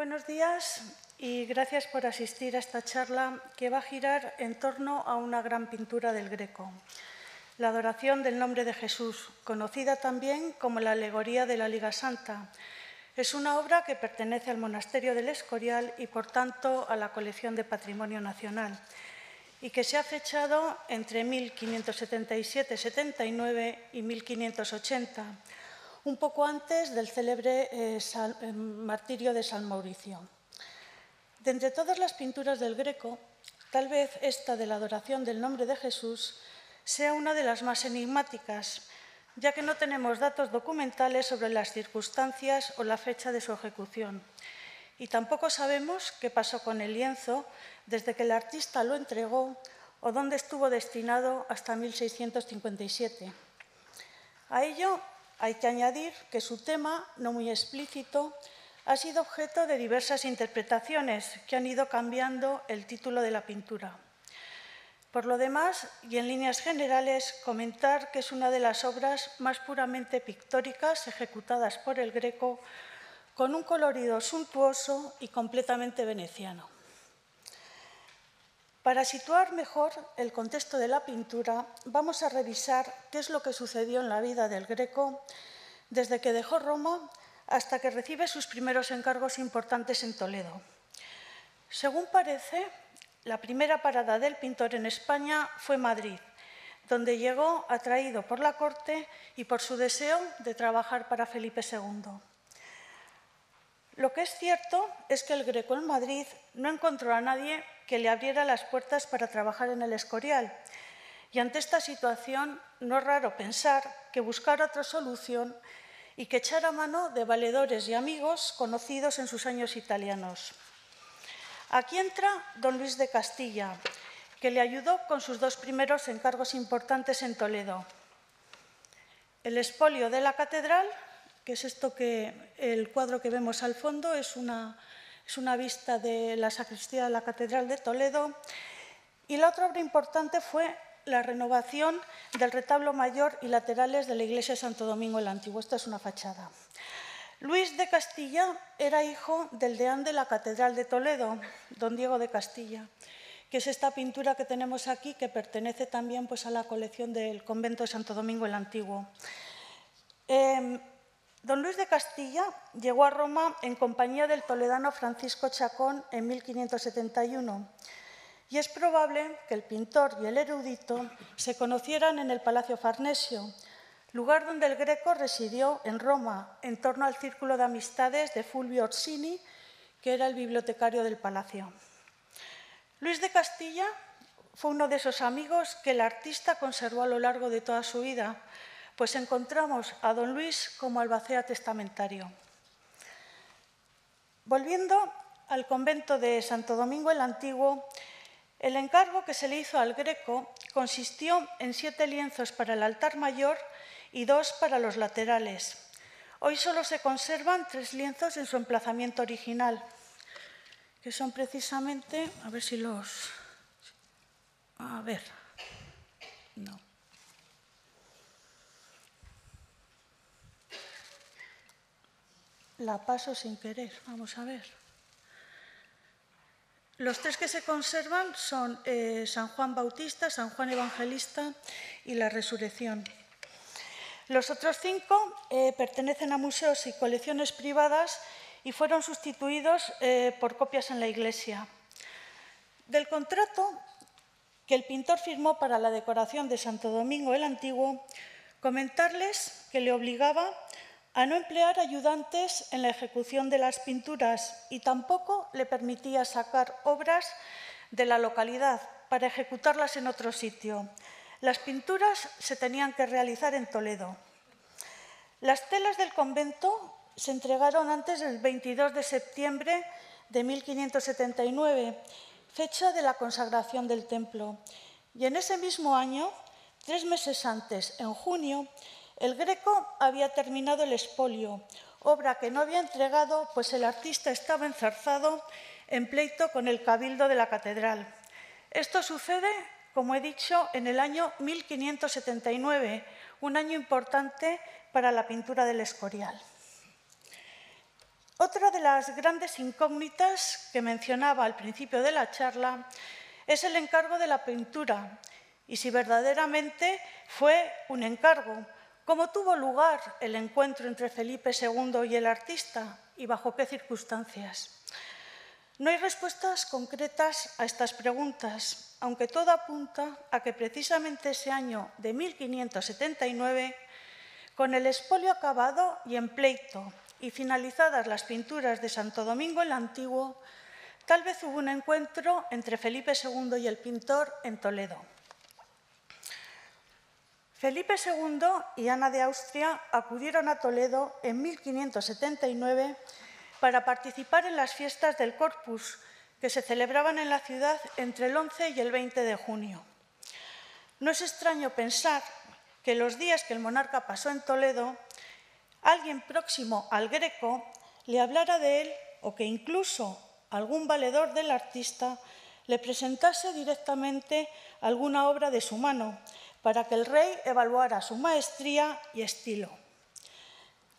Buenos días y gracias por asistir a esta charla que va a girar en torno a una gran pintura del Greco, la adoración del nombre de Jesús, conocida también como la alegoría de la Liga Santa. Es una obra que pertenece al monasterio del Escorial y, por tanto, a la colección de Patrimonio Nacional, y que se ha fechado entre 1577-79 y 1580, un poco antes del célebre martirio de San Mauricio. De entre todas las pinturas del Greco, tal vez esta de la adoración del nombre de Jesús sea una de las más enigmáticas, ya que no tenemos datos documentales sobre las circunstancias o la fecha de su ejecución. Y tampoco sabemos qué pasó con el lienzo desde que el artista lo entregó o dónde estuvo destinado hasta 1657. A ello hay que añadir que su tema, no muy explícito, ha sido objeto de diversas interpretaciones que han ido cambiando el título de la pintura. Por lo demás, y en líneas generales, comentar que es una de las obras más puramente pictóricas ejecutadas por el Greco, con un colorido suntuoso y completamente veneciano. Para situar mejor el contexto de la pintura, vamos a revisar qué es lo que sucedió en la vida del Greco desde que dejó Roma hasta que recibe sus primeros encargos importantes en Toledo. Según parece, la primera parada del pintor en España fue Madrid, donde llegó atraído por la corte y por su deseo de trabajar para Felipe II. Lo que es cierto es que el Greco en Madrid no encontró a nadie que le abriera las puertas para trabajar en el Escorial, y ante esta situación no es raro pensar que buscara otra solución y que echara mano de valedores y amigos conocidos en sus años italianos. Aquí entra don Luis de Castilla, que le ayudó con sus dos primeros encargos importantes en Toledo: el expolio de la catedral, que es el cuadro que vemos al fondo, es una vista de la sacristía de la catedral de Toledo, y la otra obra importante fue la renovación del retablo mayor y laterales de la iglesia de Santo Domingo el Antiguo. Esta es una fachada. Luis de Castilla era hijo del deán de la catedral de Toledo, don Diego de Castilla, que es esta pintura que tenemos aquí, que pertenece también a la colección del convento de Santo Domingo el Antiguo. Don Luis de Castilla llegó a Roma en compañía del toledano Francisco Chacón en 1571, y es probable que el pintor y el erudito se conocieran en el Palacio Farnesio, lugar donde el Greco residió en Roma, en torno al círculo de amistades de Fulvio Orsini, que era el bibliotecario del palacio. Luis de Castilla fue uno de esos amigos que el artista conservó a lo largo de toda su vida, pues encontramos a don Luis como albacea testamentario. Volviendo al convento de Santo Domingo el Antiguo, el encargo que se le hizo al Greco consistió en 7 lienzos para el altar mayor y 2 para los laterales. Hoy solo se conservan 3 lienzos en su emplazamiento original, que son precisamente, a ver si los... A ver, no. La paso sin querer, vamos a ver. Los 3 que se conservan son San Juan Bautista, San Juan Evangelista y la Resurrección. Los otros 5 pertenecen a museos y colecciones privadas y fueron sustituidos por copias en la iglesia. Del contrato que el pintor firmó para la decoración de Santo Domingo el Antiguo, comentarles que le obligaba a no emplear ayudantes en la ejecución de las pinturas y tampoco le permitía sacar obras de la localidad para ejecutarlas en otro sitio. Las pinturas se tenían que realizar en Toledo. Las telas del convento se entregaron antes del 22 de septiembre de 1579, fecha de la consagración del templo. Y en ese mismo año, 3 meses antes, en junio, el Greco había terminado el expolio, obra que no había entregado, pues el artista estaba enzarzado en pleito con el cabildo de la catedral. Esto sucede, como he dicho, en el año 1579, un año importante para la pintura del Escorial. Otra de las grandes incógnitas que mencionaba al principio de la charla es el encargo de la pintura y si verdaderamente fue un encargo, cómo tuvo lugar el encuentro entre Felipe II y el artista y bajo qué circunstancias. No hay respuestas concretas a estas preguntas, aunque todo apunta a que precisamente ese año de 1579, con el expolio acabado y en pleito y finalizadas las pinturas de Santo Domingo el Antiguo, tal vez hubo un encuentro entre Felipe II y el pintor en Toledo. Felipe II y Ana de Austria acudieron a Toledo en 1579 para participar en las fiestas del Corpus, que se celebraban en la ciudad entre el 11 y el 20 de junio. No es extraño pensar que los días que el monarca pasó en Toledo, alguien próximo al Greco le hablara de él o que incluso algún valedor del artista le presentase directamente alguna obra de su mano para que el rey evaluara su maestría y estilo.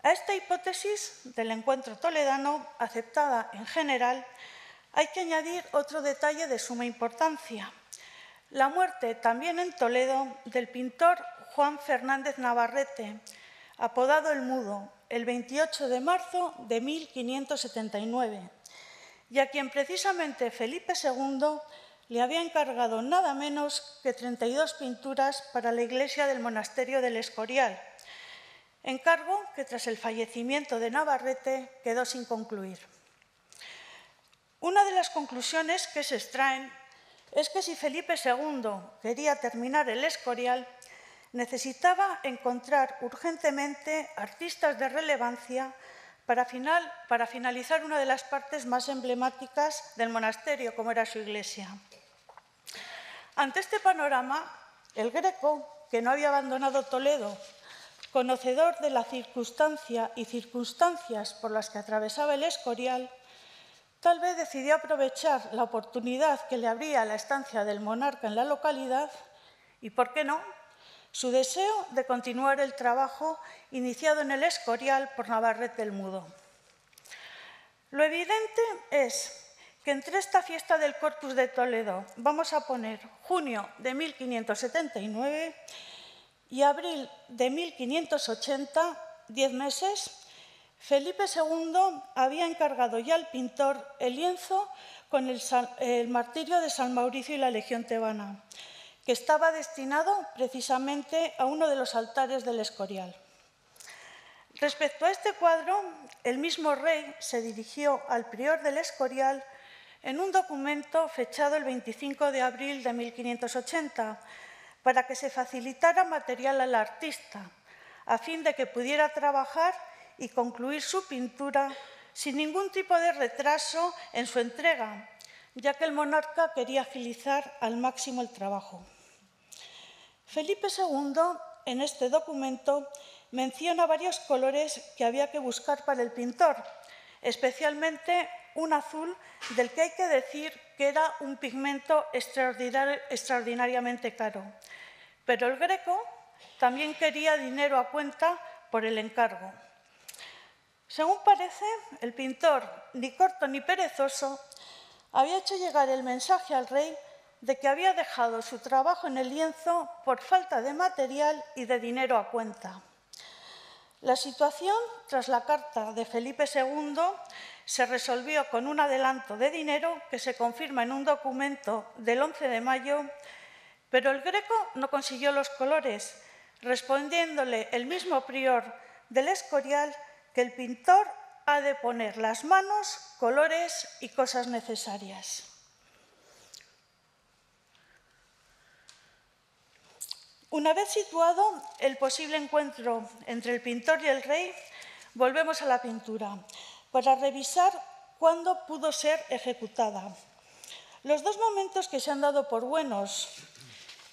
A esta hipótesis del encuentro toledano, aceptada en general, hay que añadir otro detalle de suma importancia: la muerte también en Toledo del pintor Juan Fernández Navarrete, apodado el Mudo, el 28 de marzo de 1579, y a quien precisamente Felipe II le había encargado nada menos que 32 pinturas para la iglesia del monasterio del Escorial, encargo que tras el fallecimiento de Navarrete quedó sin concluir. Una de las conclusiones que se extraen es que si Felipe II quería terminar el Escorial, necesitaba encontrar urgentemente artistas de relevancia para finalizar una de las partes más emblemáticas del monasterio, como era su iglesia. Ante este panorama, el Greco, que no había abandonado Toledo, conocedor de la circunstancia y circunstancias por las que atravesaba el Escorial, tal vez decidió aprovechar la oportunidad que le abría la estancia del monarca en la localidad y, ¿por qué no?, su deseo de continuar el trabajo iniciado en el Escorial por Navarrete el Mudo. Lo evidente es que entre esta fiesta del Corpus de Toledo, vamos a poner junio de 1579 y abril de 1580, 10 meses, Felipe II había encargado ya al pintor el lienzo con el martirio de San Mauricio y la Legión tebana, que estaba destinado precisamente a uno de los altares del Escorial. Respecto a este cuadro, el mismo rey se dirigió al prior del Escorial en un documento fechado el 25 de abril de 1580 para que se facilitara material al artista, a fin de que pudiera trabajar y concluir su pintura sin ningún tipo de retraso en su entrega, ya que el monarca quería agilizar al máximo el trabajo. Felipe II, en este documento, menciona varios colores que había que buscar para el pintor, especialmente un azul del que hay que decir que era un pigmento extraordinariamente caro. Pero el Greco también quería dinero a cuenta por el encargo. Según parece, el pintor, ni corto ni perezoso, había hecho llegar el mensaje al rey de que había dejado su trabajo en el lienzo por falta de material y de dinero a cuenta. La situación, tras la carta de Felipe II, se resolvió con un adelanto de dinero que se confirma en un documento del 11 de mayo, pero el Greco no consiguió los colores, respondiéndole el mismo prior del Escorial que el pintor ha de poner las manos, colores y cosas necesarias. Una vez situado el posible encuentro entre el pintor y el rey, volvemos a la pintura para revisar cuándo pudo ser ejecutada. Los dos momentos que se han dado por buenos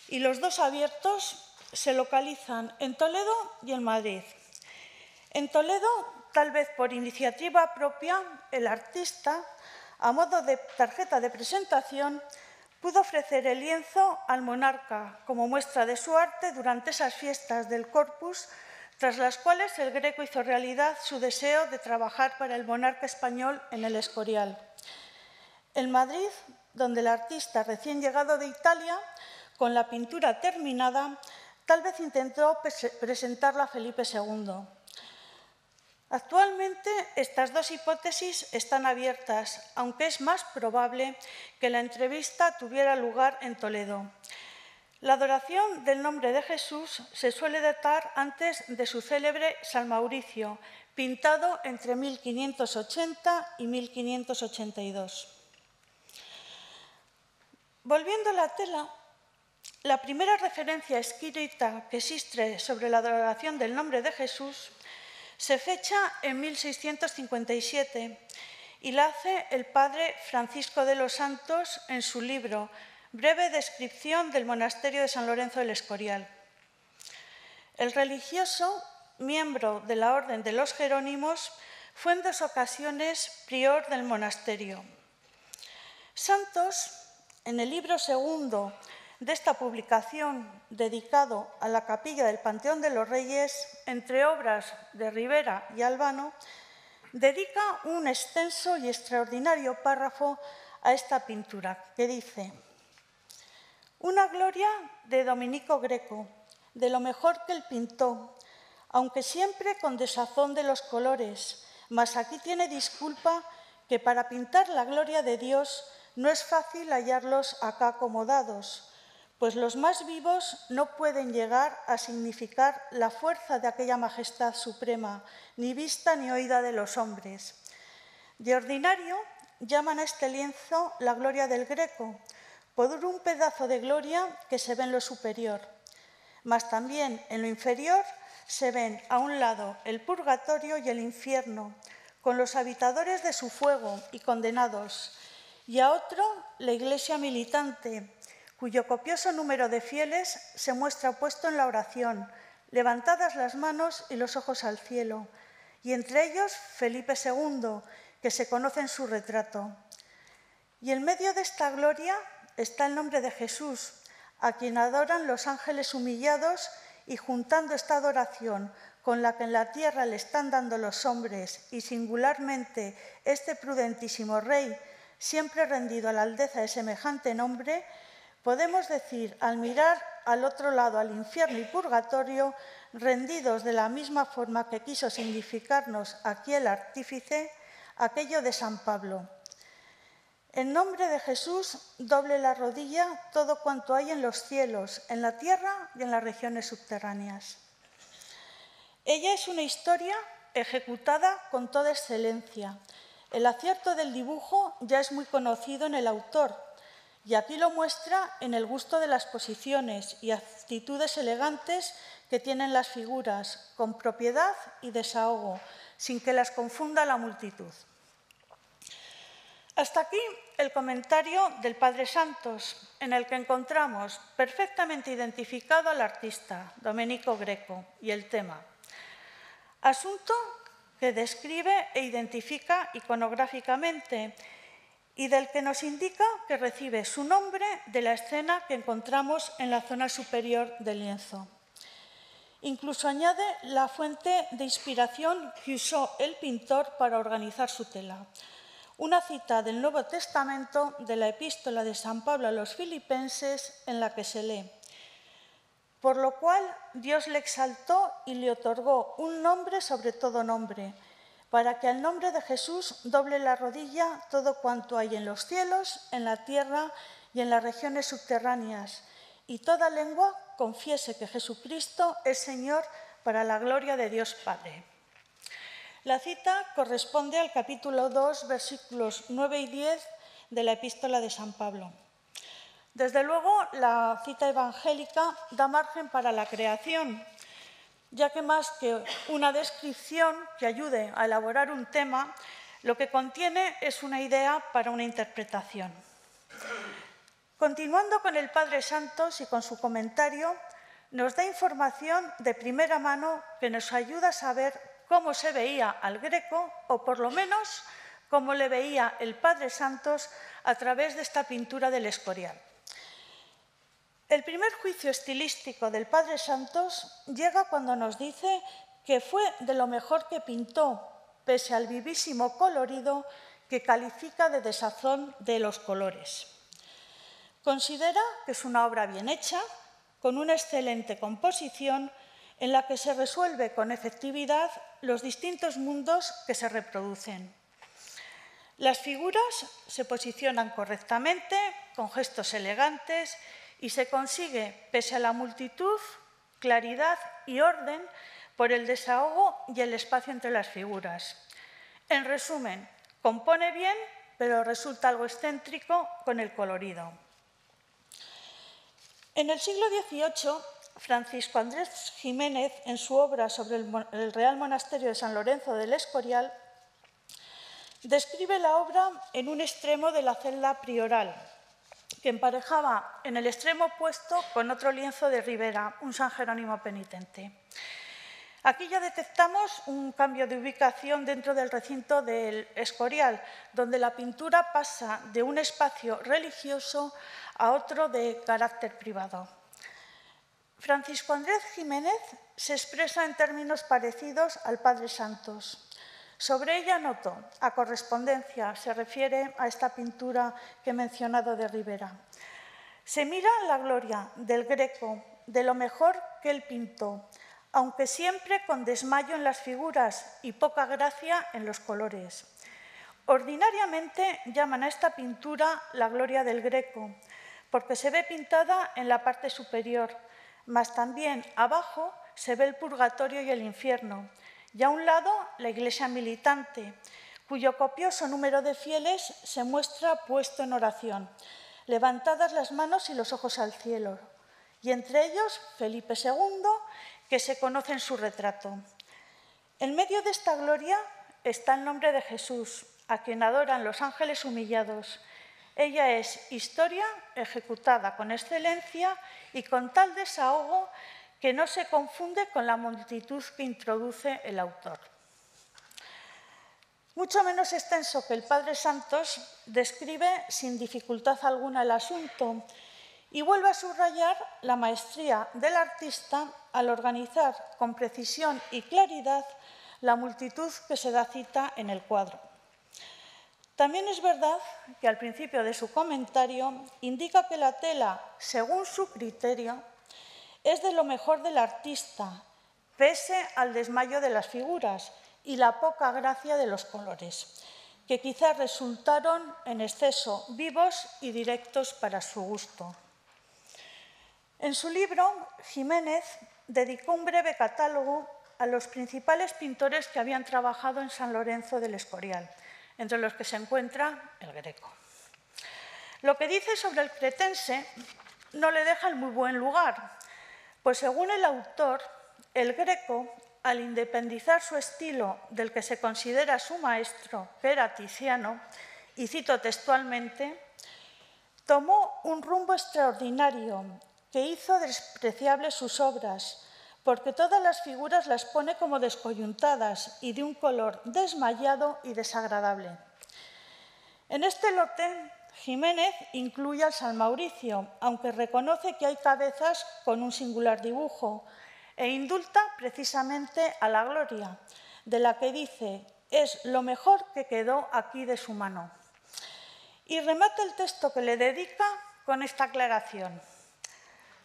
y los dos abiertos se localizan en Toledo y en Madrid. En Toledo, tal vez por iniciativa propia, el artista, a modo de tarjeta de presentación, pudo ofrecer el lienzo al monarca como muestra de su arte durante esas fiestas del Corpus, tras las cuales el Greco hizo realidad su deseo de trabajar para el monarca español en el Escorial. En Madrid, donde el artista recién llegado de Italia, con la pintura terminada, tal vez intentó presentarla a Felipe II. Actualmente, estas dos hipótesis están abiertas, aunque es más probable que la entrevista tuviera lugar en Toledo. La adoración del nombre de Jesús se suele datar antes de su célebre San Mauricio, pintado entre 1580 y 1582. Volviendo a la tela, la primera referencia escrita que existe sobre la adoración del nombre de Jesús se fecha en 1657 y la hace el padre Francisco de los Santos en su libro Breve descripción del monasterio de San Lorenzo del Escorial. El religioso, miembro de la Orden de los Jerónimos, fue en 2 ocasiones prior del monasterio. Santos, en el libro segundo de esta publicación, dedicado a la capilla del Panteón de los Reyes, entre obras de Ribera y Albano, dedica un extenso y extraordinario párrafo a esta pintura, que dice: «Una gloria de Dominico Greco, de lo mejor que él pintó, aunque siempre con desazón de los colores, mas aquí tiene disculpa que para pintar la gloria de Dios no es fácil hallarlos acá acomodados, pues los más vivos no pueden llegar a significar la fuerza de aquella majestad suprema, ni vista ni oída de los hombres. De ordinario, llaman a este lienzo la gloria del Greco, por un pedazo de gloria que se ve en lo superior, mas también en lo inferior se ven a un lado el purgatorio y el infierno, con los habitadores de su fuego y condenados, y a otro la iglesia militante, cuyo copioso número de fieles se muestra puesto en la oración, levantadas las manos y los ojos al cielo, y entre ellos Felipe II, que se conoce en su retrato. Y en medio de esta gloria está el nombre de Jesús, a quien adoran los ángeles humillados, y juntando esta adoración con la que en la tierra le están dando los hombres, y singularmente este prudentísimo Rey, siempre rendido a la alteza de semejante nombre, podemos decir, al mirar al otro lado, al infierno y purgatorio, rendidos de la misma forma que quiso significarnos aquí el artífice, aquello de San Pablo: «En nombre de Jesús, doble la rodilla todo cuanto hay en los cielos, en la tierra y en las regiones subterráneas». Ella es una historia ejecutada con toda excelencia. El acierto del dibujo ya es muy conocido en el autor, y aquí lo muestra en el gusto de las posiciones y actitudes elegantes que tienen las figuras, con propiedad y desahogo, sin que las confunda la multitud. Hasta aquí el comentario del Padre Santos, en el que encontramos perfectamente identificado al artista, Domenico Greco, y el tema. Asunto que describe e identifica iconográficamente y del que nos indica que recibe su nombre de la escena que encontramos en la zona superior del lienzo. Incluso añade la fuente de inspiración que usó el pintor para organizar su tela. Una cita del Nuevo Testamento de la epístola de San Pablo a los Filipenses, en la que se lee: «Por lo cual Dios le exaltó y le otorgó un nombre sobre todo nombre, para que al nombre de Jesús doble la rodilla todo cuanto hay en los cielos, en la tierra y en las regiones subterráneas, y toda lengua confiese que Jesucristo es Señor, para la gloria de Dios Padre». La cita corresponde al capítulo 2, versículos 9 y 10 de la epístola de San Pablo. Desde luego, la cita evangélica da margen para la creación, ya que más que una descripción que ayude a elaborar un tema, lo que contiene es una idea para una interpretación. Continuando con el Padre Santos y con su comentario, nos da información de primera mano que nos ayuda a saber cómo se veía al Greco, o por lo menos cómo le veía el Padre Santos a través de esta pintura del Escorial. El primer juicio estilístico del Padre Santos llega cuando nos dice que fue de lo mejor que pintó, pese al vivísimo colorido que califica de desazón de los colores. Considera que es una obra bien hecha, con una excelente composición, en la que se resuelve con efectividad los distintos mundos que se reproducen. Las figuras se posicionan correctamente, con gestos elegantes, y se consigue, pese a la multitud, claridad y orden por el desahogo y el espacio entre las figuras. En resumen, compone bien, pero resulta algo excéntrico con el colorido. En el siglo XVIII, Francisco Andrés Jiménez, en su obra sobre el Real Monasterio de San Lorenzo del Escorial, describe la obra en un extremo de la celda prioral, que emparejaba en el extremo opuesto con otro lienzo de Ribera, un San Jerónimo penitente. Aquí ya detectamos un cambio de ubicación dentro del recinto del Escorial, donde la pintura pasa de un espacio religioso a otro de carácter privado. Francisco Andrés Jiménez se expresa en términos parecidos al Padre Santos. Sobre ella notó, a correspondencia, se refiere a esta pintura que he mencionado de Ribera. Se mira la gloria del Greco, de lo mejor que él pintó, aunque siempre con desmayo en las figuras y poca gracia en los colores. Ordinariamente llaman a esta pintura la gloria del Greco, porque se ve pintada en la parte superior, mas también abajo se ve el purgatorio y el infierno, y a un lado la iglesia militante, cuyo copioso número de fieles se muestra puesto en oración, levantadas las manos y los ojos al cielo, y entre ellos Felipe II, que se conoce en su retrato. En medio de esta gloria está el nombre de Jesús, a quien adoran los ángeles humillados. Ella es historia ejecutada con excelencia y con tal desahogo que no se confunde con la multitud que introduce el autor. Mucho menos extenso que el Padre Santos, describe sin dificultad alguna el asunto y vuelve a subrayar la maestría del artista al organizar con precisión y claridad la multitud que se da cita en el cuadro. También es verdad que al principio de su comentario indica que la tela, según su criterio, es de lo mejor del artista, pese al desmayo de las figuras y la poca gracia de los colores, que quizás resultaron en exceso vivos y directos para su gusto. En su libro, Jiménez dedicó un breve catálogo a los principales pintores que habían trabajado en San Lorenzo del Escorial, entre los que se encuentra el Greco. Lo que dice sobre el cretense no le deja en muy buen lugar, pues según el autor, el Greco, al independizar su estilo del que se considera su maestro, que era Tiziano, y cito textualmente, tomó un rumbo extraordinario que hizo despreciables sus obras, porque todas las figuras las pone como descoyuntadas y de un color desmayado y desagradable. En este lote, Jiménez incluye al San Mauricio, aunque reconoce que hay cabezas con un singular dibujo, e indulta precisamente a la gloria, de la que dice, es lo mejor que quedó aquí de su mano. Y remata el texto que le dedica con esta aclaración.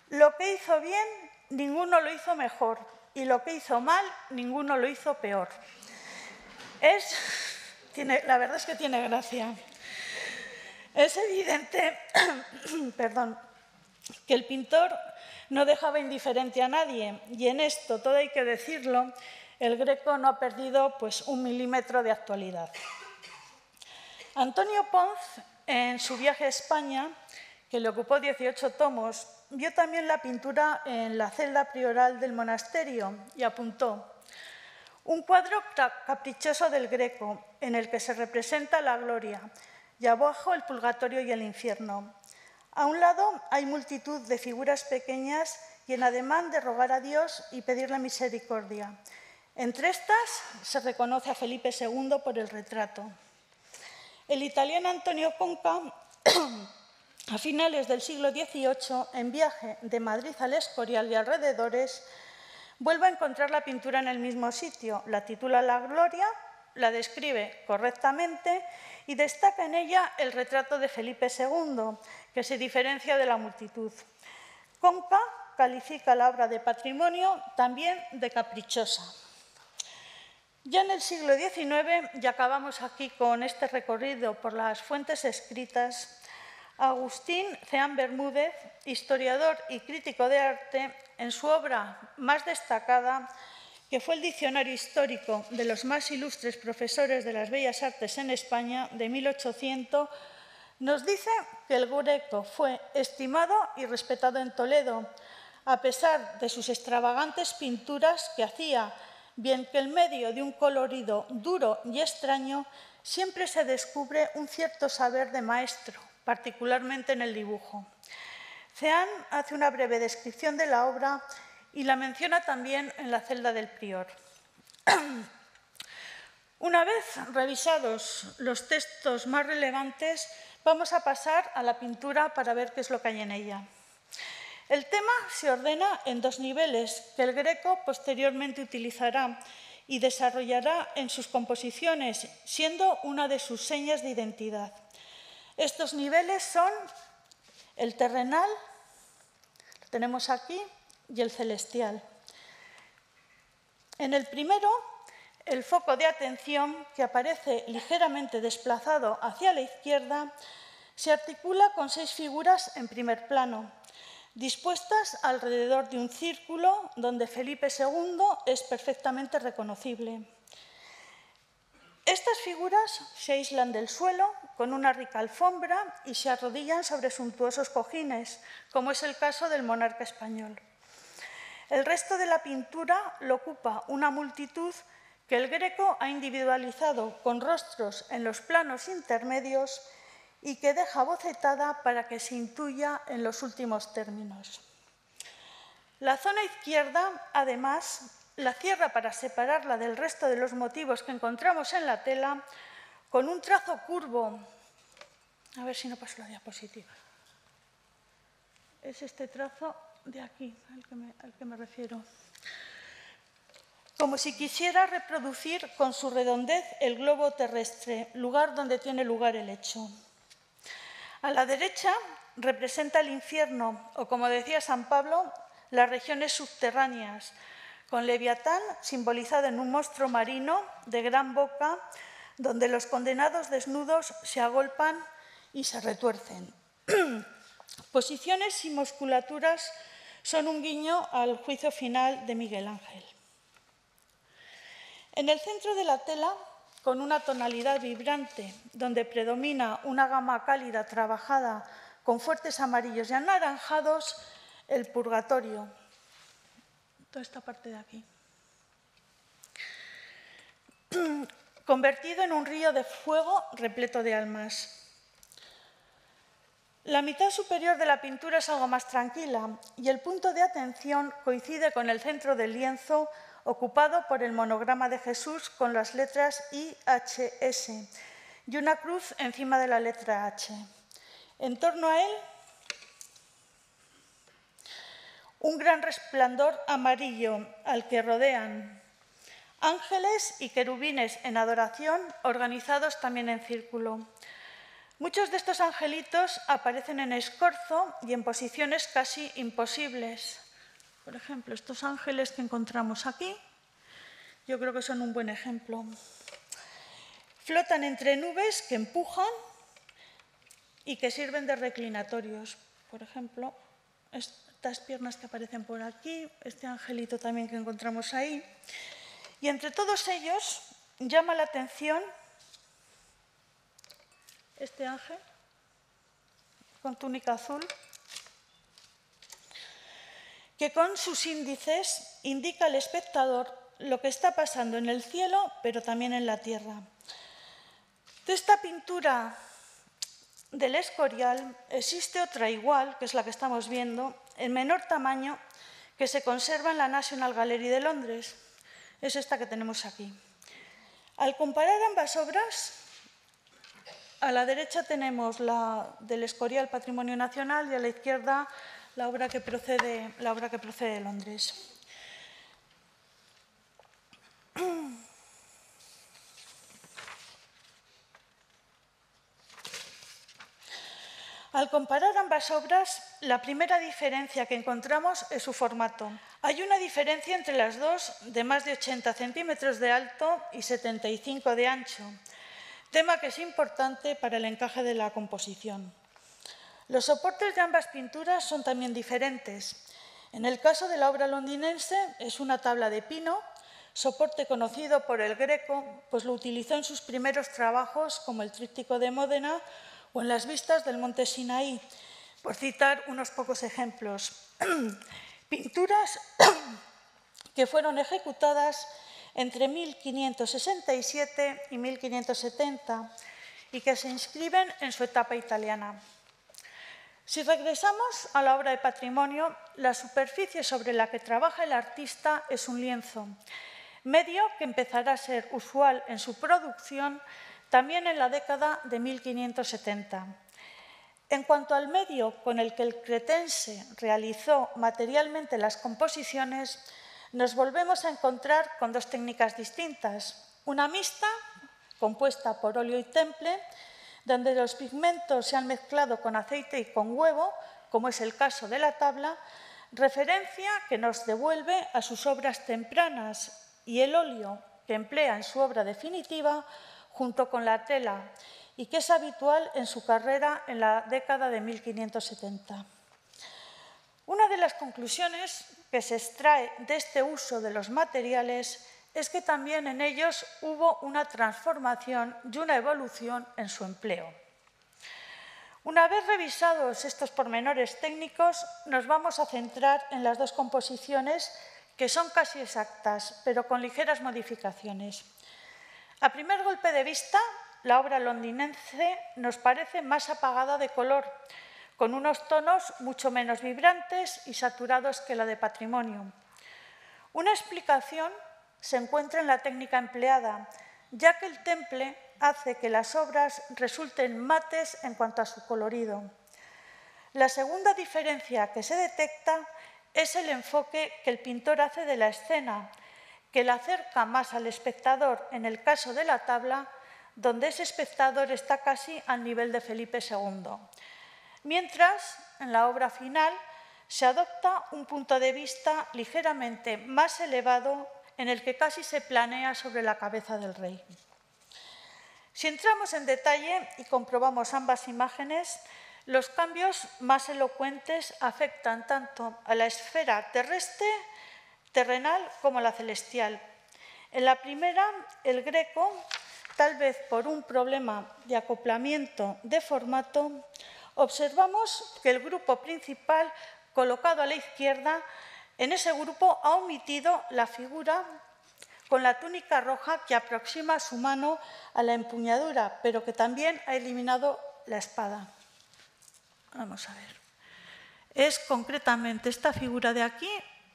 Lo que hizo bien, ninguno lo hizo mejor, y lo que hizo mal, ninguno lo hizo peor. La verdad es que tiene gracia. Es evidente que el pintor no dejaba indiferente a nadie, y en esto, todo hay que decirlo, el Greco no ha perdido un milímetro de actualidad. Antonio Ponz, en su viaje a España, que le ocupó 18 tomos, vio también la pintura en la celda prioral del monasterio y apuntó: un cuadro caprichoso del Greco, en el que se representa la gloria, y abajo el purgatorio y el infierno. A un lado hay multitud de figuras pequeñas y en ademán de rogar a Dios y pedirle misericordia. Entre estas se reconoce a Felipe II por el retrato. El italiano Antonio Conca, a finales del siglo XVIII, en viaje de Madrid al Escorial y alrededores, vuelve a encontrar la pintura en el mismo sitio, la titula La Gloria, la describe correctamente y destaca en ella el retrato de Felipe II, que se diferencia de la multitud. Conca califica la obra de patrimonio, también de caprichosa. Ya en el siglo XIX, y acabamos aquí con este recorrido por las fuentes escritas, Agustín Ceán Bermúdez, historiador y crítico de arte, en su obra más destacada, que fue el Diccionario Histórico de los más ilustres profesores de las Bellas Artes en España, de 1800, nos dice que el Greco fue estimado y respetado en Toledo, a pesar de sus extravagantes pinturas que hacía, bien que en medio de un colorido duro y extraño, siempre se descubre un cierto saber de maestro, particularmente en el dibujo. Ceán hace una breve descripción de la obra y la menciona también en la celda del prior. Una vez revisados los textos más relevantes, vamos a pasar a la pintura para ver qué es lo que hay en ella. El tema se ordena en dos niveles que el Greco posteriormente utilizará y desarrollará en sus composiciones, siendo una de sus señas de identidad. Estos niveles son el terrenal, lo tenemos aquí, y el celestial. En el primero, el foco de atención, que aparece ligeramente desplazado hacia la izquierda, se articula con 6 figuras en primer plano, dispuestas alrededor de un círculo donde Felipe II es perfectamente reconocible. Estas figuras se aíslan del suelo con una rica alfombra y se arrodillan sobre suntuosos cojines, como es el caso del monarca español. El resto de la pintura lo ocupa una multitud que el Greco ha individualizado con rostros en los planos intermedios y que deja bocetada para que se intuya en los últimos términos. La zona izquierda, además, la cierra para separarla del resto de los motivos que encontramos en la tela con un trazo curvo. A ver si no paso la diapositiva. Es este trazo de aquí al que me refiero. Como si quisiera reproducir con su redondez el globo terrestre, lugar donde tiene lugar el hecho. A la derecha representa el infierno, o como decía San Pablo, las regiones subterráneas, con Leviatán simbolizado en un monstruo marino de gran boca, donde los condenados desnudos se agolpan y se retuercen. Posiciones y musculaturas son un guiño al juicio final de Miguel Ángel. En el centro de la tela, con una tonalidad vibrante, donde predomina una gama cálida trabajada con fuertes amarillos y anaranjados, el purgatorio. Toda esta parte de aquí. Convertido en un río de fuego repleto de almas. La mitad superior de la pintura es algo más tranquila y el punto de atención coincide con el centro del lienzo ocupado por el monograma de Jesús con las letras IHS y una cruz encima de la letra H. En torno a él, un gran resplandor amarillo al que rodean ángeles y querubines en adoración, organizados también en círculo. Muchos de estos angelitos aparecen en escorzo y en posiciones casi imposibles. Por ejemplo, estos ángeles que encontramos aquí, yo creo que son un buen ejemplo. Flotan entre nubes que empujan y que sirven de reclinatorios. Por ejemplo, estas piernas que aparecen por aquí, este angelito también que encontramos ahí. Y entre todos ellos llama la atención este ángel con túnica azul, que con sus índices indica al espectador lo que está pasando en el cielo, pero también en la tierra. De esta pintura del Escorial existe otra igual, que es la que estamos viendo, en menor tamaño, que se conserva en la National Gallery de Londres. Es esta que tenemos aquí. Al comparar ambas obras, a la derecha tenemos la del Escorial Patrimonio Nacional y a la izquierda la obra que procede de Londres. Al comparar ambas obras, la primera diferencia que encontramos es su formato. Hay una diferencia entre las dos de más de 80 centímetros de alto y 75 de ancho, tema que es importante para el encaje de la composición. Los soportes de ambas pinturas son también diferentes. En el caso de la obra londinense es una tabla de pino, soporte conocido por el Greco, pues lo utilizó en sus primeros trabajos como el tríptico de Módena o en las vistas del monte Sinaí, por citar unos pocos ejemplos. Pinturas que fueron ejecutadas entre 1567 y 1570 y que se inscriben en su etapa italiana. Si regresamos a la obra de patrimonio, la superficie sobre la que trabaja el artista es un lienzo, medio que empezará a ser usual en su producción también en la década de 1570. En cuanto al medio con el que el cretense realizó materialmente las composiciones, nos volvemos a encontrar con dos técnicas distintas. Una mixta, compuesta por óleo y temple, donde los pigmentos se han mezclado con aceite y con huevo, como es el caso de la tabla, referencia que nos devuelve a sus obras tempranas, y el óleo que emplea en su obra definitiva junto con la tela y que es habitual en su carrera en la década de 1570. Una de las conclusiones que se extrae de este uso de los materiales es que también en ellos hubo una transformación y una evolución en su empleo. Una vez revisados estos pormenores técnicos, nos vamos a centrar en las dos composiciones que son casi exactas, pero con ligeras modificaciones. A primer golpe de vista, la obra londinense nos parece más apagada de color, con unos tonos mucho menos vibrantes y saturados que la de patrimonio. Una explicación se encuentra en la técnica empleada, ya que el temple hace que las obras resulten mates en cuanto a su colorido. La segunda diferencia que se detecta es el enfoque que el pintor hace de la escena, que la acerca más al espectador en el caso de la tabla, donde ese espectador está casi al nivel de Felipe II. Mientras, en la obra final, se adopta un punto de vista ligeramente más elevado en el que casi se planea sobre la cabeza del rey. Si entramos en detalle y comprobamos ambas imágenes, los cambios más elocuentes afectan tanto a la esfera terrestre, terrenal, como a la celestial. En la primera, el Greco, tal vez por un problema de acoplamiento de formato, observamos que el grupo principal, colocado a la izquierda, en ese grupo ha omitido la figura con la túnica roja que aproxima su mano a la empuñadura, pero que también ha eliminado la espada. Vamos a ver. Es concretamente esta figura de aquí,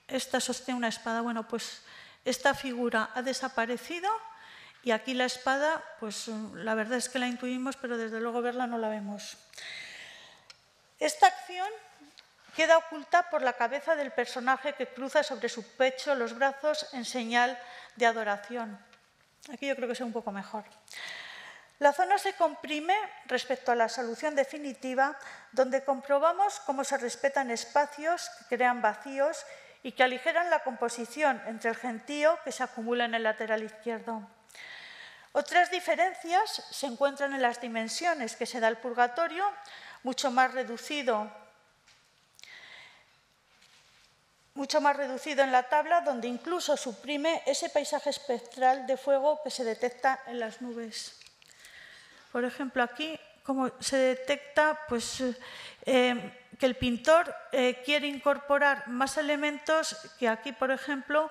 esta sostiene una espada. Bueno, pues esta figura ha desaparecido y aquí la espada, pues la verdad es que la intuimos, pero desde luego verla no la vemos. Esta acción queda oculta por la cabeza del personaje que cruza sobre su pecho los brazos en señal de adoración. Aquí yo creo que es un poco mejor. La zona se comprime respecto a la solución definitiva, donde comprobamos cómo se respetan espacios que crean vacíos y que aligeran la composición entre el gentío que se acumula en el lateral izquierdo. Otras diferencias se encuentran en las dimensiones que se da al purgatorio, mucho más reducido en la tabla, donde incluso suprime ese paisaje espectral de fuego que se detecta en las nubes. Por ejemplo, aquí, como se detecta pues, que el pintor quiere incorporar más elementos que aquí, por ejemplo,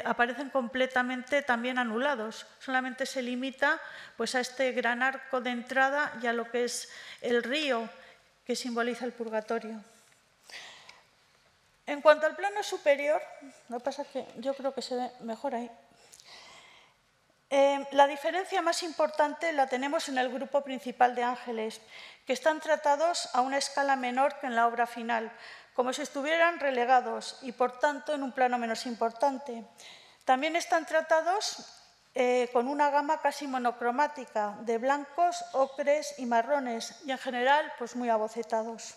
aparecen completamente también anulados. Solamente se limita pues, a este gran arco de entrada y a lo que es el río que simboliza el purgatorio. En cuanto al plano superior, lo que pasa es que yo creo que se ve mejor ahí. La diferencia más importante la tenemos en el grupo principal de ángeles, que están tratados a una escala menor que en la obra final, como si estuvieran relegados y, por tanto, en un plano menos importante. También están tratados con una gama casi monocromática de blancos, ocres y marrones, y en general pues muy abocetados.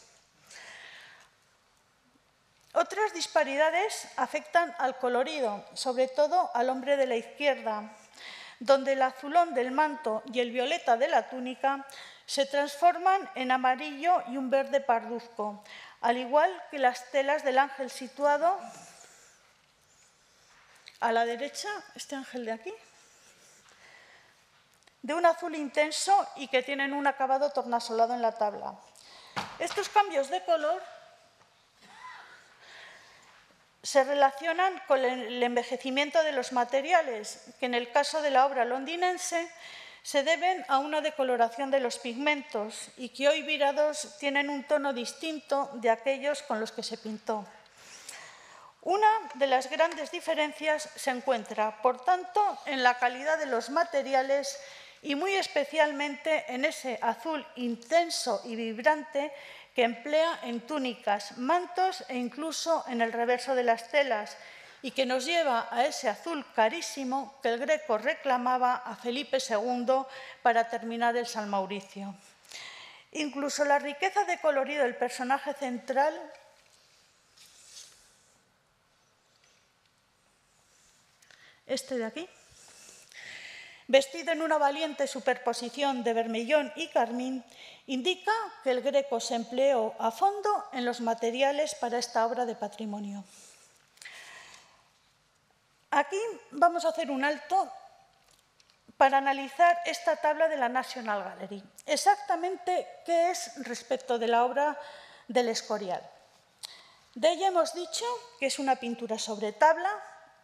Otras disparidades afectan al colorido, sobre todo al hombre de la izquierda, donde el azulón del manto y el violeta de la túnica se transforman en amarillo y un verde parduzco, al igual que las telas del ángel situado a la derecha, este ángel de aquí, de un azul intenso y que tienen un acabado tornasolado en la tabla. Estos cambios de color se relacionan con el envejecimiento de los materiales, que en el caso de la obra londinense se deben a una decoloración de los pigmentos y que hoy virados tienen un tono distinto de aquellos con los que se pintó. Una de las grandes diferencias se encuentra, por tanto, en la calidad de los materiales y muy especialmente en ese azul intenso y vibrante que emplea en túnicas, mantos e incluso en el reverso de las telas, y que nos lleva a ese azul carísimo que el Greco reclamaba a Felipe II para terminar el San Mauricio. Incluso la riqueza de colorido del personaje central este de aquí, vestido en una valiente superposición de vermellón y carmín, indica que el Greco se empleó a fondo en los materiales para esta obra de patrimonio. Aquí vamos a hacer un alto para analizar esta tabla de la National Gallery. Exactamente qué es respecto de la obra del Escorial. De ella hemos dicho que es una pintura sobre tabla,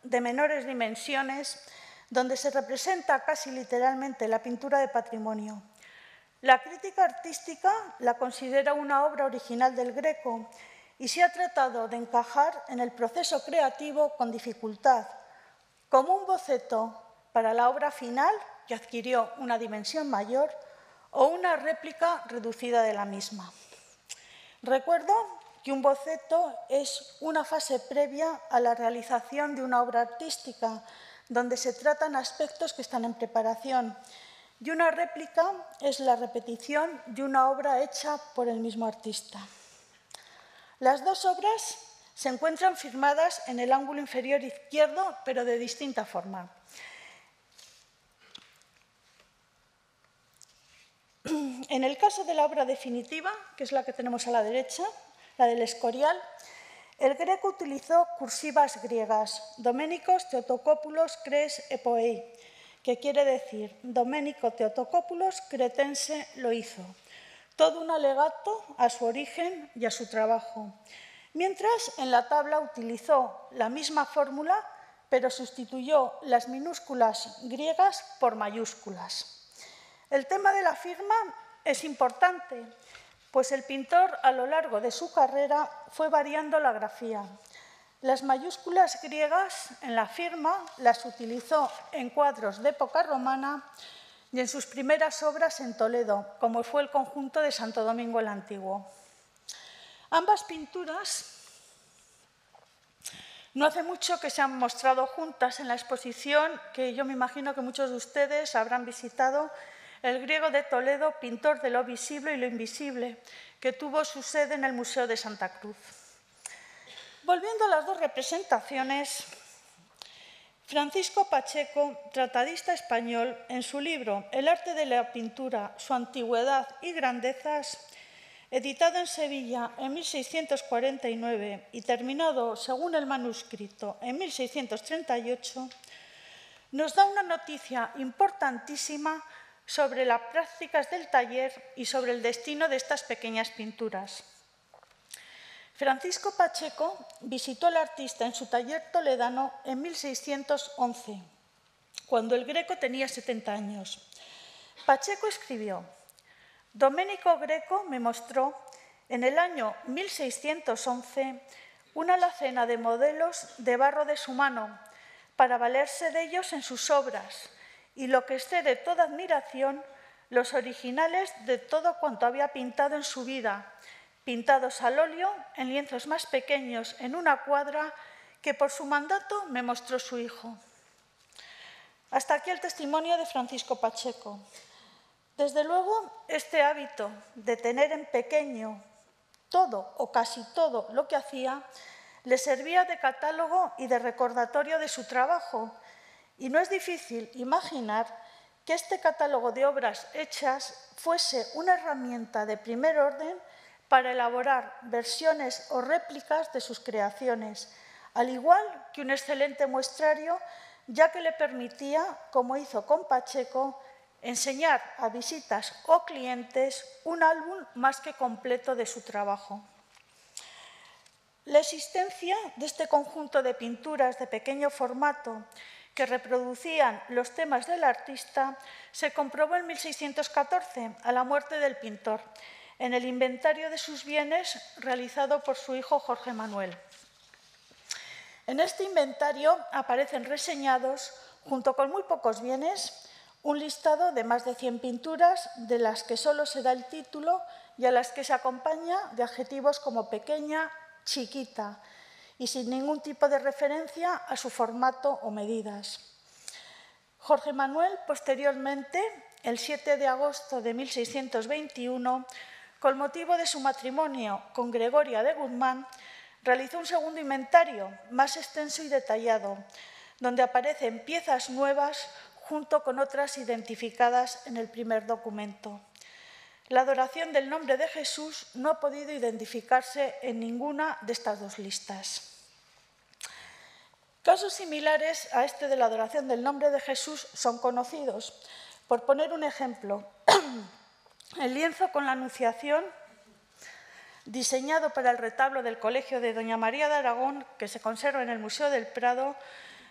de menores dimensiones, donde se representa casi literalmente la pintura de patrimonio. La crítica artística la considera una obra original del Greco y se ha tratado de encajar en el proceso creativo con dificultad, como un boceto para la obra final, que adquirió una dimensión mayor, o una réplica reducida de la misma. Recuerdo que un boceto es una fase previa a la realización de una obra artística, donde se tratan aspectos que están en preparación, y una réplica es la repetición de una obra hecha por el mismo artista. Las dos obras se encuentran firmadas en el ángulo inferior izquierdo, pero de distinta forma. En el caso de la obra definitiva, que es la que tenemos a la derecha, la del Escorial, el Greco utilizó cursivas griegas, Doménicos Theotokopoulos Cres Epoei, que quiere decir Doménico Theotokopoulos cretense lo hizo. Todo un alegato a su origen y a su trabajo. Mientras en la tabla utilizó la misma fórmula, pero sustituyó las minúsculas griegas por mayúsculas. El tema de la firma es importante, pues el pintor a lo largo de su carrera fue variando la grafía. Las mayúsculas griegas en la firma las utilizó en cuadros de época romana y en sus primeras obras en Toledo, como fue el conjunto de Santo Domingo el Antiguo. Ambas pinturas no hace mucho que se han mostrado juntas en la exposición que yo me imagino que muchos de ustedes habrán visitado, el griego de Toledo, pintor de lo visible y lo invisible, que tuvo su sede en el Museo de Santa Cruz. Volviendo a las dos representaciones, Francisco Pacheco, tratadista español, en su libro El arte de la pintura, su antigüedad y grandezas, editado en Sevilla en 1649 y terminado, según el manuscrito, en 1638, nos da una noticia importantísima sobre las prácticas del taller y sobre el destino de estas pequeñas pinturas. Francisco Pacheco visitó al artista en su taller toledano en 1611, cuando el Greco tenía 70 años. Pacheco escribió: Domenico Greco me mostró en el año 1611 una alacena de modelos de barro de su mano para valerse de ellos en sus obras, y lo que excede toda admiración, los originales de todo cuanto había pintado en su vida, pintados al óleo en lienzos más pequeños en una cuadra que por su mandato me mostró su hijo. Hasta aquí el testimonio de Francisco Pacheco. Desde luego, este hábito de tener en pequeño todo o casi todo lo que hacía le servía de catálogo y de recordatorio de su trabajo. Y no es difícil imaginar que este catálogo de obras hechas fuese una herramienta de primer orden para elaborar versiones o réplicas de sus creaciones, al igual que un excelente muestrario, ya que le permitía, como hizo con Pacheco, enseñar a visitas o clientes un álbum más que completo de su trabajo. La existencia de este conjunto de pinturas de pequeño formato que reproducían los temas del artista se comprobó en 1614, a la muerte del pintor, en el inventario de sus bienes realizado por su hijo Jorge Manuel. En este inventario aparecen reseñados, junto con muy pocos bienes, un listado de más de 100 pinturas, de las que solo se da el título y a las que se acompaña de adjetivos como pequeña, chiquita, y sin ningún tipo de referencia a su formato o medidas. Jorge Manuel, posteriormente, el 7 de agosto de 1621, con motivo de su matrimonio con Gregoria de Guzmán, realizó un segundo inventario, más extenso y detallado, donde aparecen piezas nuevas junto con otras identificadas en el primer documento. La adoración del nombre de Jesús no ha podido identificarse en ninguna de estas dos listas. Casos similares a este de la adoración del nombre de Jesús son conocidos. Por poner un ejemplo, el lienzo con la Anunciación, diseñado para el retablo del Colegio de Doña María de Aragón, que se conserva en el Museo del Prado,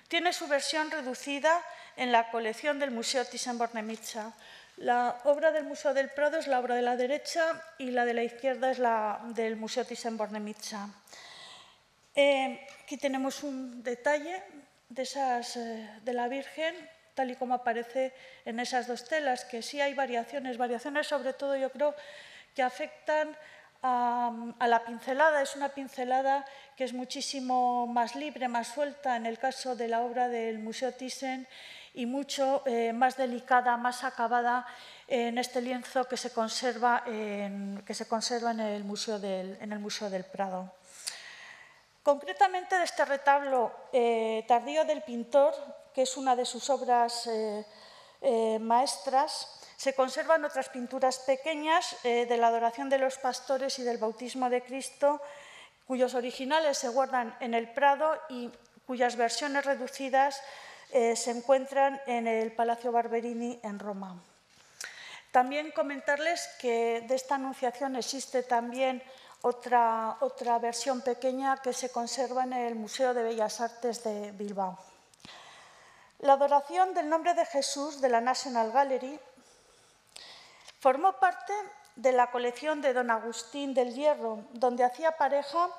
tiene su versión reducida en la colección del Museo Thyssen-Bornemisza. La obra del Museo del Prado es la obra de la derecha y la de la izquierda es la del Museo Thyssen-Bornemisza. Aquí tenemos un detalle de la Virgen, tal y como aparece en esas dos telas, que sí hay variaciones sobre todo yo creo que afectan a la pincelada. Es una pincelada que es muchísimo más libre, más suelta en el caso de la obra del Museo Thyssen y mucho más delicada, más acabada en este lienzo que se conserva en el Museo del Prado. Concretamente de este retablo tardío del pintor, que es una de sus obras maestras, se conservan otras pinturas pequeñas de la adoración de los pastores y del bautismo de Cristo, cuyos originales se guardan en el Prado y cuyas versiones reducidas se encuentran en el Palacio Barberini en Roma. También comentarles que de esta Anunciación existe también otra versión pequeña que se conserva en el Museo de Bellas Artes de Bilbao. La adoración del nombre de Jesús de la National Gallery formó parte de la colección de don Agustín del Hierro, donde hacía pareja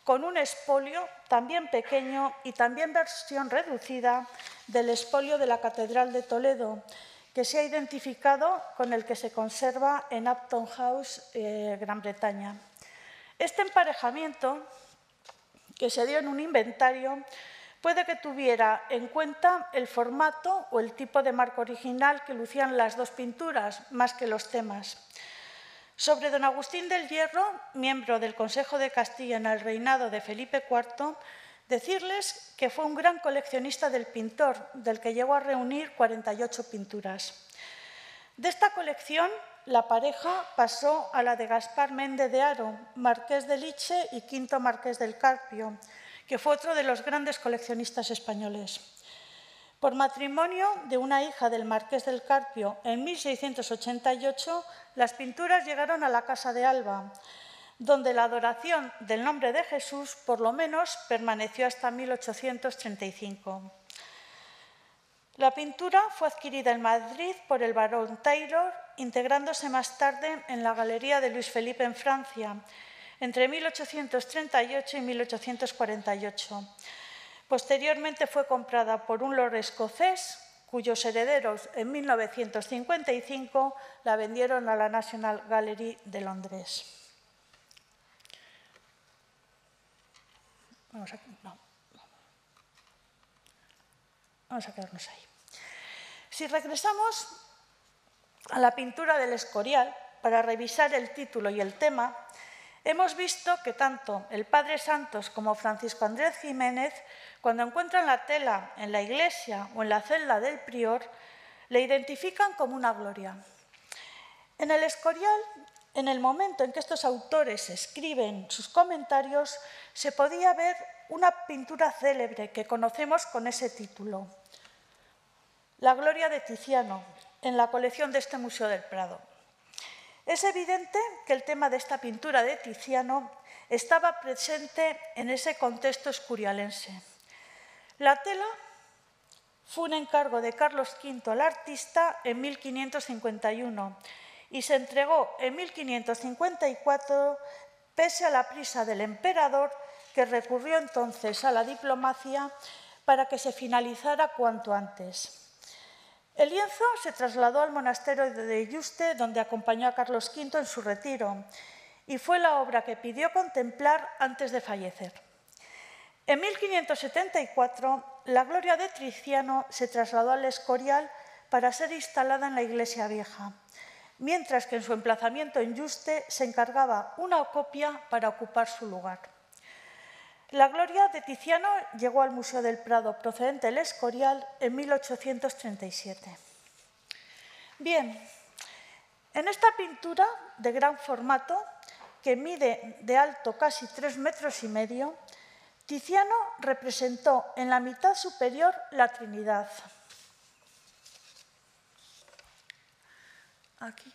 con un expolio también pequeño y también versión reducida del expolio de la Catedral de Toledo, que se ha identificado con el que se conserva en Upton House, Gran Bretaña. Este emparejamiento, que se dio en un inventario, puede que tuviera en cuenta el formato o el tipo de marco original que lucían las dos pinturas, más que los temas. Sobre don Agustín del Hierro, miembro del Consejo de Castilla en el reinado de Felipe IV, decirles que fue un gran coleccionista del pintor, del que llegó a reunir 48 pinturas. De esta colección, la pareja pasó a la de Gaspar Méndez de Haro, marqués de Liche y quinto marqués del Carpio, que fue otro de los grandes coleccionistas españoles. Por matrimonio de una hija del marqués del Carpio en 1688, las pinturas llegaron a la Casa de Alba, donde la adoración del nombre de Jesús, por lo menos, permaneció hasta 1835. La pintura fue adquirida en Madrid por el barón Taylor, integrándose más tarde en la Galería de Luis Felipe en Francia, entre 1838 y 1848. Posteriormente fue comprada por un lord escocés, cuyos herederos en 1955 la vendieron a la National Gallery de Londres. Vamos a quedarnos ahí. Si regresamos a la pintura del Escorial, para revisar el título y el tema, hemos visto que tanto el Padre Santos como Francisco Andrés Jiménez, cuando encuentran la tela en la iglesia o en la celda del prior, le identifican como una gloria. En el Escorial, en el momento en que estos autores escriben sus comentarios, se podía ver una pintura célebre que conocemos con ese título, La Gloria de Tiziano, en la colección de este Museo del Prado. Es evidente que el tema de esta pintura de Tiziano estaba presente en ese contexto escorialense. La tela fue un encargo de Carlos V al artista en 1551 y se entregó en 1554 pese a la prisa del emperador, que recurrió entonces a la diplomacia para que se finalizara cuanto antes. El lienzo se trasladó al monasterio de Yuste, donde acompañó a Carlos V en su retiro, y fue la obra que pidió contemplar antes de fallecer. En 1574, la Gloria de Tiziano se trasladó al Escorial para ser instalada en la Iglesia Vieja, mientras que en su emplazamiento en Yuste se encargaba una copia para ocupar su lugar. La Gloria de Tiziano llegó al Museo del Prado procedente del Escorial en 1837. Bien, en esta pintura de gran formato, que mide de alto casi 3,5 metros, Tiziano representó en la mitad superior la Trinidad. Aquí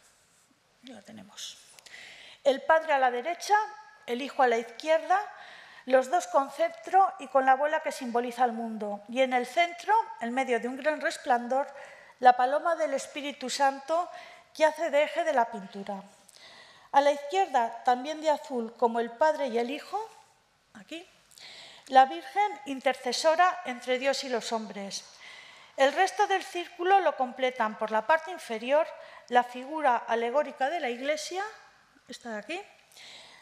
la tenemos. El Padre a la derecha, el Hijo a la izquierda, los dos con cetro y con la bola que simboliza el mundo. Y en el centro, en medio de un gran resplandor, la paloma del Espíritu Santo que hace de eje de la pintura. A la izquierda, también de azul, como el Padre y el Hijo, aquí, la Virgen intercesora entre Dios y los hombres. El resto del círculo lo completan por la parte inferior la figura alegórica de la Iglesia, esta de aquí,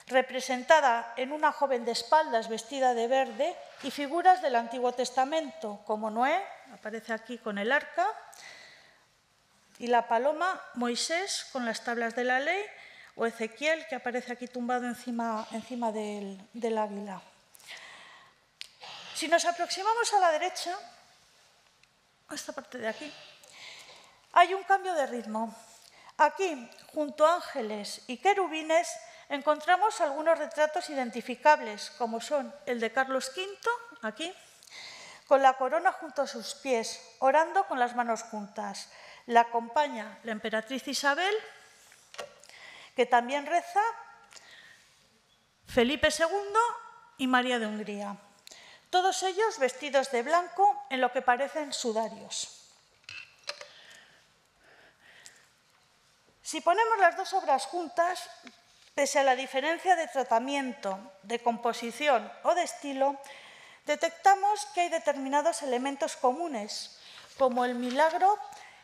representada en una joven de espaldas vestida de verde, y figuras del Antiguo Testamento, como Noé, aparece aquí con el arca, y la paloma, Moisés con las tablas de la ley, o Ezequiel, que aparece aquí tumbado encima del águila. Si nos aproximamos a la derecha, a esta parte de aquí, hay un cambio de ritmo. Aquí, junto a ángeles y querubines, encontramos algunos retratos identificables, como son el de Carlos V, aquí, con la corona junto a sus pies, orando con las manos juntas. La acompaña la emperatriz Isabel, que también reza, Felipe II y María de Hungría. Todos ellos vestidos de blanco en lo que parecen sudarios. Si ponemos las dos obras juntas, pese a la diferencia de tratamiento, de composición o de estilo, detectamos que hay determinados elementos comunes, como el milagro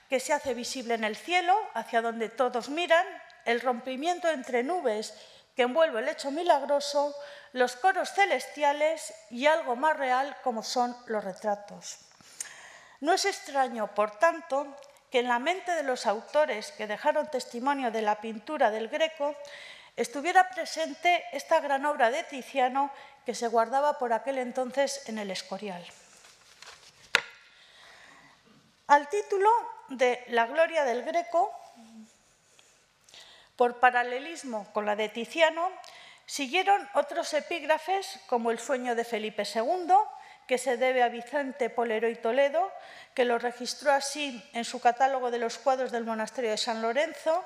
que se hace visible en el cielo, hacia donde todos miran, el rompimiento entre nubes que envuelve el hecho milagroso, los coros celestiales y algo más real como son los retratos. No es extraño, por tanto, que en la mente de los autores que dejaron testimonio de la pintura del Greco estuviera presente esta gran obra de Tiziano que se guardaba por aquel entonces en el Escorial. Al título de La Gloria del Greco, por paralelismo con la de Tiziano, siguieron otros epígrafes como El sueño de Felipe II, que se debe a Vicente Polero y Toledo, que lo registró así en su catálogo de los cuadros del monasterio de San Lorenzo.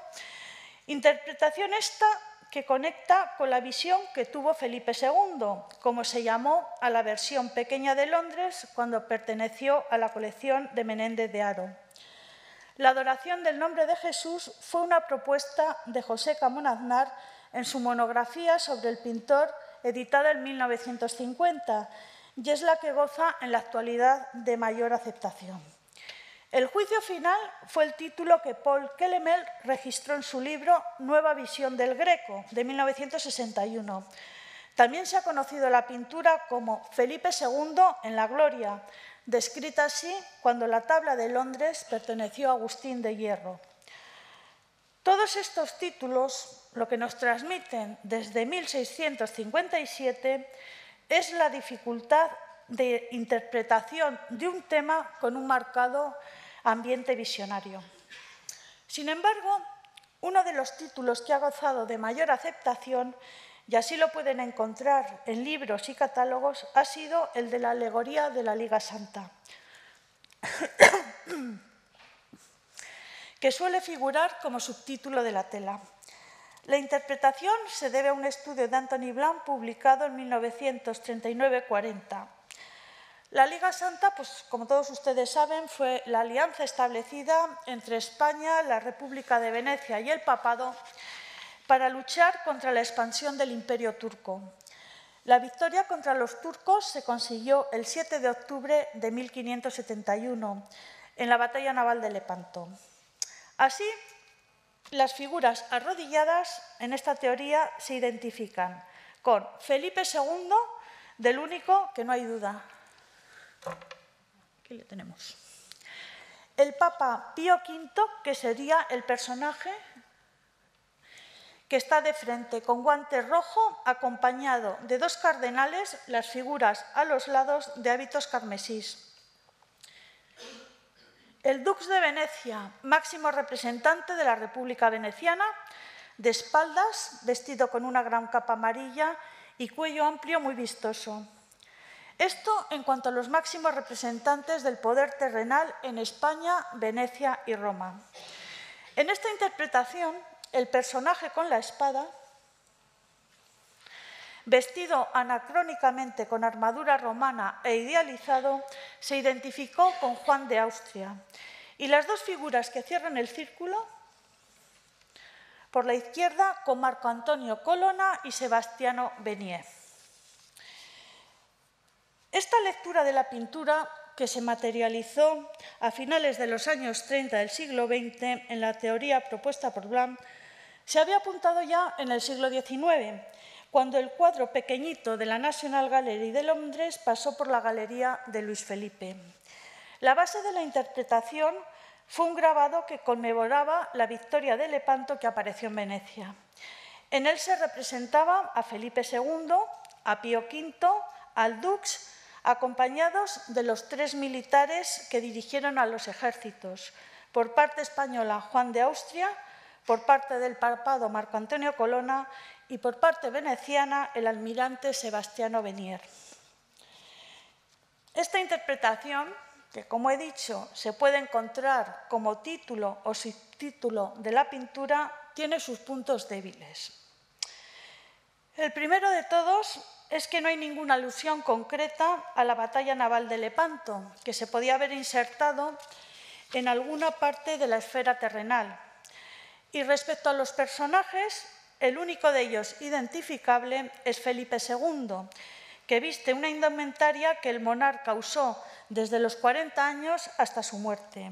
Interpretación esta que conecta con la visión que tuvo Felipe II, como se llamó a la versión pequeña de Londres cuando perteneció a la colección de Menéndez de Haro. La adoración del nombre de Jesús fue una propuesta de José Camón Aznar en su monografía sobre el pintor, editada en 1950, y es la que goza en la actualidad de mayor aceptación. El juicio final fue el título que Paul Kellemel registró en su libro Nueva visión del Greco, de 1961. También se ha conocido la pintura como Felipe II en la Gloria, descrita así cuando la tabla de Londres perteneció a Agustín de Hierro. Todos estos títulos lo que nos transmiten desde 1657 es la dificultad de interpretación de un tema con un marcado ambiente visionario. Sin embargo, uno de los títulos que ha gozado de mayor aceptación, y así lo pueden encontrar en libros y catálogos, ha sido el de la alegoría de la Liga Santa, que suele figurar como subtítulo de la tela. La interpretación se debe a un estudio de Antony Blanc publicado en 1939-40. La Liga Santa, pues, como todos ustedes saben, fue la alianza establecida entre España, la República de Venecia y el Papado para luchar contra la expansión del Imperio turco. La victoria contra los turcos se consiguió el 7 de octubre de 1571 en la batalla naval de Lepanto. Así, las figuras arrodilladas en esta teoría se identifican con Felipe II, del único que no hay duda. Aquí le tenemos. El Papa Pío V, que sería el personaje que está de frente con guante rojo, acompañado de dos cardenales, las figuras a los lados de hábitos carmesís. El Dux de Venecia, máximo representante de la República Veneciana, de espaldas, vestido con una gran capa amarilla y cuello amplio muy vistoso. Esto en cuanto a los máximos representantes del poder terrenal en España, Venecia y Roma. En esta interpretación, el personaje con la espada, vestido anacrónicamente con armadura romana e idealizado, se identificó con Juan de Austria. Y las dos figuras que cierran el círculo, por la izquierda, con Marco Antonio Colonna y Sebastiano Benier. Esta lectura de la pintura, que se materializó a finales de los años 30 del siglo XX en la teoría propuesta por Blanc, se había apuntado ya en el siglo XIX, cuando el cuadro pequeñito de la National Gallery de Londres pasó por la Galería de Luis Felipe. La base de la interpretación fue un grabado que conmemoraba la victoria de Lepanto que apareció en Venecia. En él se representaba a Felipe II, a Pío V, al Dux, acompañados de los tres militares que dirigieron a los ejércitos, por parte española Juan de Austria, por parte del Papado Marco Antonio Colonna y por parte veneciana el almirante Sebastiano Benier. Esta interpretación, que como he dicho se puede encontrar como título o subtítulo de la pintura, tiene sus puntos débiles. El primero de todos es que no hay ninguna alusión concreta a la batalla naval de Lepanto, que se podía haber insertado en alguna parte de la esfera terrenal. Y respecto a los personajes, el único de ellos identificable es Felipe II, que viste una indumentaria que el monarca usó desde los 40 años hasta su muerte.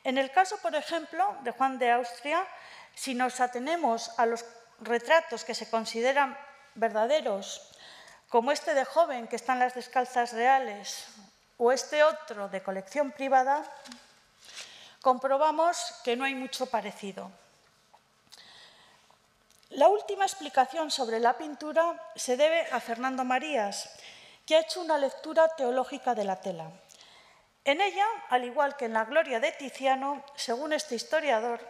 En el caso, por ejemplo, de Juan de Austria, si nos atenemos a los retratos que se consideran verdaderos, como este de joven que está en las Descalzas Reales o este otro de colección privada, comprobamos que no hay mucho parecido. La última explicación sobre la pintura se debe a Fernando Marías, que ha hecho una lectura teológica de la tela. En ella, al igual que en la Gloria de Tiziano, según este historiador,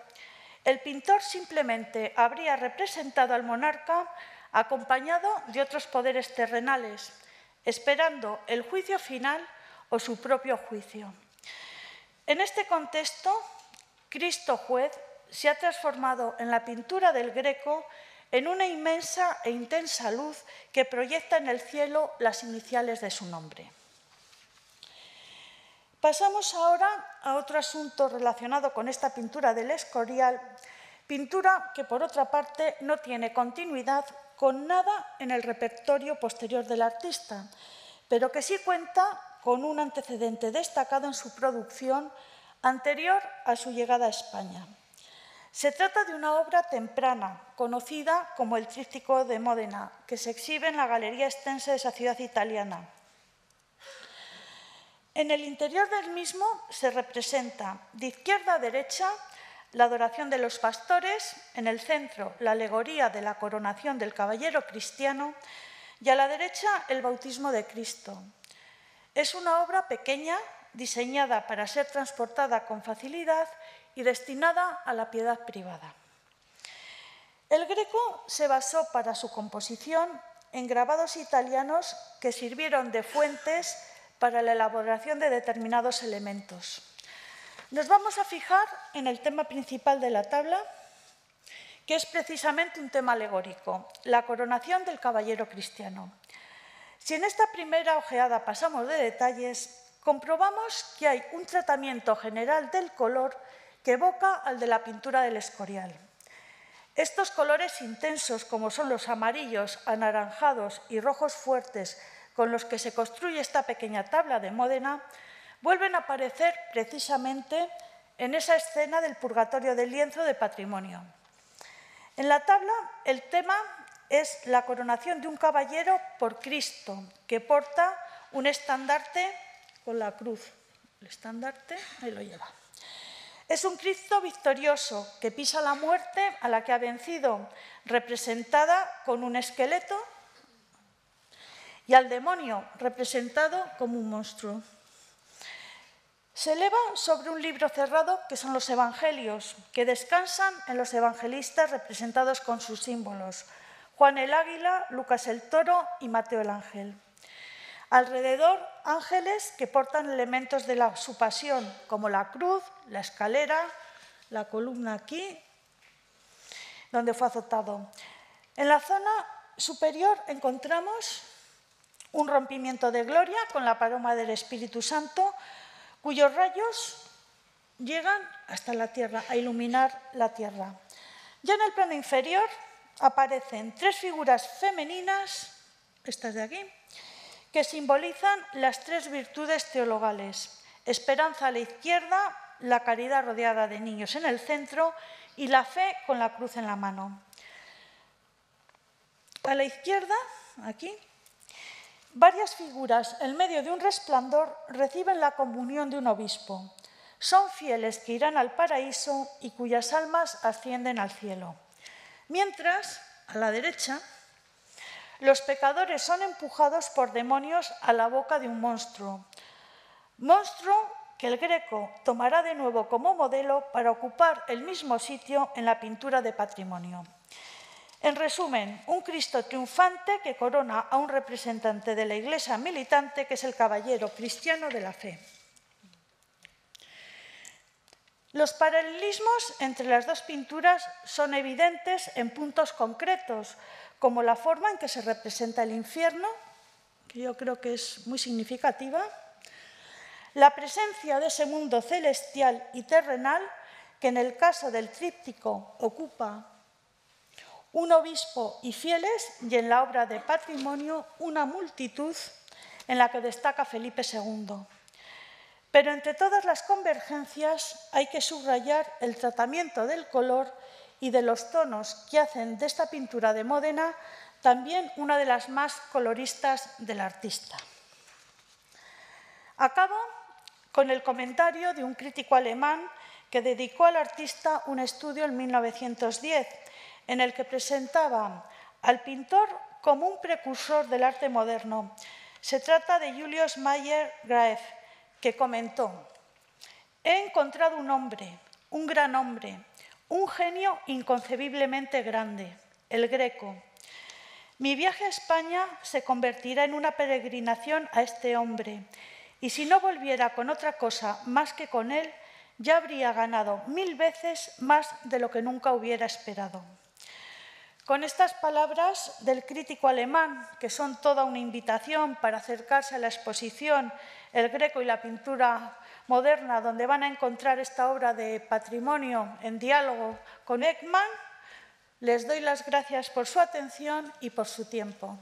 el pintor simplemente habría representado al monarca acompañado de otros poderes terrenales, esperando el juicio final o su propio juicio. En este contexto, Cristo juez se ha transformado en la pintura del Greco en una inmensa e intensa luz que proyecta en el cielo las iniciales de su nombre. Pasamos ahora a otro asunto relacionado con esta pintura del Escorial, pintura que por otra parte no tiene continuidad con nada en el repertorio posterior del artista, pero que sí cuenta con un antecedente destacado en su producción anterior a su llegada a España. Se trata de una obra temprana, conocida como el Tríptico de Módena, que se exhibe en la Galería Estense de esa ciudad italiana. En el interior del mismo se representa de izquierda a derecha la adoración de los pastores, en el centro la alegoría de la coronación del caballero cristiano y a la derecha el bautismo de Cristo. Es una obra pequeña, diseñada para ser transportada con facilidad y destinada a la piedad privada. El Greco se basó para su composición en grabados italianos que sirvieron de fuentes para la elaboración de determinados elementos. Nos vamos a fijar en el tema principal de la tabla, que es precisamente un tema alegórico, la coronación del caballero cristiano. Si en esta primera ojeada pasamos de detalles, comprobamos que hay un tratamiento general del color que evoca al de la pintura del Escorial. Estos colores intensos, como son los amarillos, anaranjados y rojos fuertes con los que se construye esta pequeña tabla de Módena, vuelven a aparecer precisamente en esa escena del purgatorio del lienzo de Patrimonio. En la tabla el tema es la coronación de un caballero por Cristo, que porta un estandarte con la cruz. El estandarte, ahí lo lleva. Es un Cristo victorioso que pisa la muerte a la que ha vencido, representada con un esqueleto, y al demonio, representado como un monstruo. Se eleva sobre un libro cerrado que son los Evangelios, que descansan en los evangelistas representados con sus símbolos: Juan el águila, Lucas el toro y Mateo el ángel. Alrededor, ángeles que portan elementos de su pasión, como la cruz, la escalera, la columna aquí, donde fue azotado. En la zona superior encontramos un rompimiento de gloria con la paloma del Espíritu Santo, cuyos rayos llegan hasta la tierra, a iluminar la tierra. Ya en el plano inferior aparecen tres figuras femeninas, estas de aquí, que simbolizan las tres virtudes teologales: esperanza a la izquierda, la caridad rodeada de niños en el centro y la fe con la cruz en la mano. A la izquierda, aquí, varias figuras en medio de un resplandor reciben la comunión de un obispo. Son fieles que irán al paraíso y cuyas almas ascienden al cielo. Mientras, a la derecha, los pecadores son empujados por demonios a la boca de un monstruo. Monstruo que el Greco tomará de nuevo como modelo para ocupar el mismo sitio en la pintura de Patrimonio. En resumen, un Cristo triunfante que corona a un representante de la Iglesia militante, que es el caballero cristiano de la fe. Los paralelismos entre las dos pinturas son evidentes en puntos concretos, como la forma en que se representa el infierno, que yo creo que es muy significativa, la presencia de ese mundo celestial y terrenal, que en el caso del tríptico ocupa un obispo y fieles, y en la obra de Patrimonio una multitud en la que destaca Felipe II. Pero entre todas las convergencias hay que subrayar el tratamiento del color y de los tonos que hacen de esta pintura de Módena también una de las más coloristas del artista. Acabo con el comentario de un crítico alemán que dedicó al artista un estudio en 1910, en el que presentaba al pintor como un precursor del arte moderno. Se trata de Julius Mayer-Graef, que comentó: «He encontrado un hombre, un gran hombre, un genio inconcebiblemente grande, el Greco. Mi viaje a España se convertirá en una peregrinación a este hombre, y si no volviera con otra cosa más que con él, ya habría ganado 1000 veces más de lo que nunca hubiera esperado». Con estas palabras del crítico alemán, que son toda una invitación para acercarse a la exposición El Greco y la pintura moderna, donde van a encontrar esta obra de Patrimonio en diálogo con Ekman, les doy las gracias por su atención y por su tiempo.